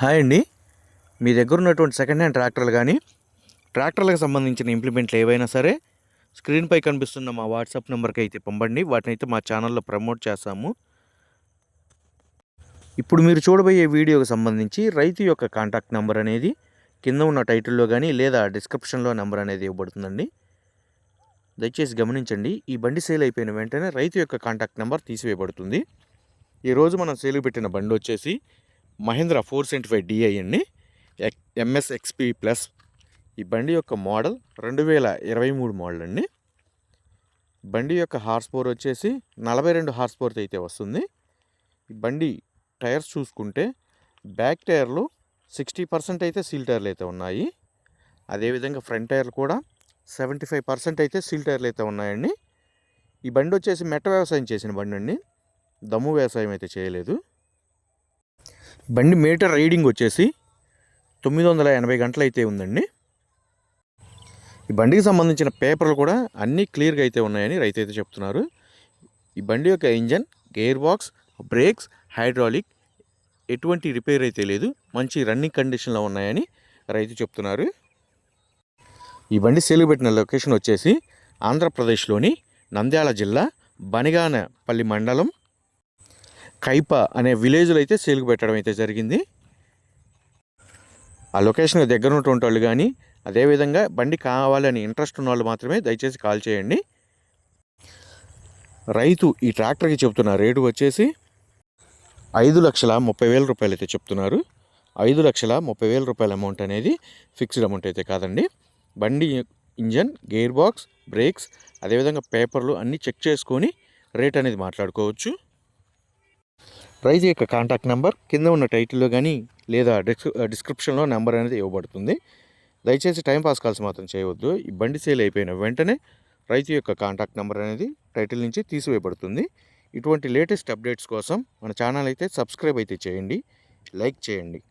Hi అండి. మీ దగ్గర ఉన్నటువంటి సెకండ్ హ్యాండ్ ట్రాక్టర్లు కానీ ట్రాక్టర్లకు సంబంధించిన ఇంప్లిమెంట్లు ఏవైనా సరే స్క్రీన్పై కనిపిస్తున్న మా వాట్సాప్ నెంబర్కి అయితే పంపండి. వాటిని అయితే మా ఛానల్లో ప్రమోట్ చేస్తాము. ఇప్పుడు మీరు చూడబోయే వీడియోకి సంబంధించి రైతు యొక్క కాంటాక్ట్ నెంబర్ అనేది కింద ఉన్న టైటిల్లో కానీ లేదా డిస్క్రిప్షన్లో నెంబర్ అనేది ఇవ్వబడుతుందండి. దయచేసి గమనించండి. ఈ బండి సేల్ అయిపోయిన వెంటనే రైతు యొక్క కాంటాక్ట్ నెంబర్ తీసివేయబడుతుంది. ఈరోజు మనం సేల్ పెట్టిన బండి వచ్చేసి మహీంద్రా 475 DI అండి, MS XP ప్లస్. ఈ బండి యొక్క మోడల్ 2023 మోడల్ అండి. బండి యొక్క హార్స్ పవర్ వచ్చేసి 42 హార్స్ పవర్తో అయితే వస్తుంది. ఈ బండి టైర్స్ చూసుకుంటే బ్యాక్ టైర్లు 60% అయితే సీల్ టైర్లు అయితే ఉన్నాయి. అదేవిధంగా ఫ్రంట్ టైర్లు కూడా 75% అయితే సీల్ టైర్లు అయితే ఉన్నాయండి. ఈ బండి వచ్చేసి మెట్ట వ్యవసాయం చేసిన బండి అండి, దమ్ము వ్యవసాయం అయితే చేయలేదు. బండి మీటర్ రీడింగ్ వచ్చేసి 980 గంటలు అయితే ఉందండి. ఈ బండికి సంబంధించిన పేపర్లు కూడా అన్నీ క్లియర్గా అయితే ఉన్నాయని రైతు అయితే చెప్తున్నారు. ఈ బండి యొక్క engine, gear box, brakes, hydraulic ఎటువంటి రిపేర్ అయితే లేదు, మంచి రన్నింగ్ కండిషన్లో ఉన్నాయని రైతు చెప్తున్నారు. ఈ బండి సేలు పెట్టిన లొకేషన్ వచ్చేసి ఆంధ్రప్రదేశ్లోని నంద్యాల జిల్లా బనిగానపల్లి మండలం కైప అనే విలేజ్లో అయితే సేల్కి పెట్టడం అయితే జరిగింది. ఆ లొకేషన్కి దగ్గర ఉన్నటువంటి వాళ్ళు కానీ అదేవిధంగా బండి కావాలని ఇంట్రెస్ట్ ఉన్న వాళ్ళు మాత్రమే దయచేసి కాల్ చేయండి. రైతు ఈ ట్రాక్టర్కి చెప్తున్న రేటు వచ్చేసి 5,30,000 రూపాయలు అయితే చెప్తున్నారు. 5,30,000 రూపాయల అమౌంట్ అనేది ఫిక్స్డ్ అమౌంట్ అయితే కాదండి. బండి ఇంజన్, గేర్ బాక్స్, బ్రేక్స్ అదేవిధంగా పేపర్లు అన్నీ చెక్ చేసుకొని రేట్ అనేది మాట్లాడుకోవచ్చు. రైతు యొక్క కాంటాక్ట్ నెంబర్ కింద ఉన్న టైటిల్లో కానీ లేదా డిస్క్రిప్షన్లో నెంబర్ అనేది ఇవ్వబడుతుంది. దయచేసి టైంపాస్ కాల్స్ మాత్రం చేయవద్దు. ఈ బండి సేల్ అయిపోయిన వెంటనే రైతు యొక్క కాంటాక్ట్ నెంబర్ అనేది టైటిల్ నుంచి తీసివేయబడుతుంది. ఇటువంటి లేటెస్ట్ అప్డేట్స్ కోసం మన ఛానల్ అయితే సబ్స్క్రైబ్ అయితే చేయండి, లైక్ చేయండి.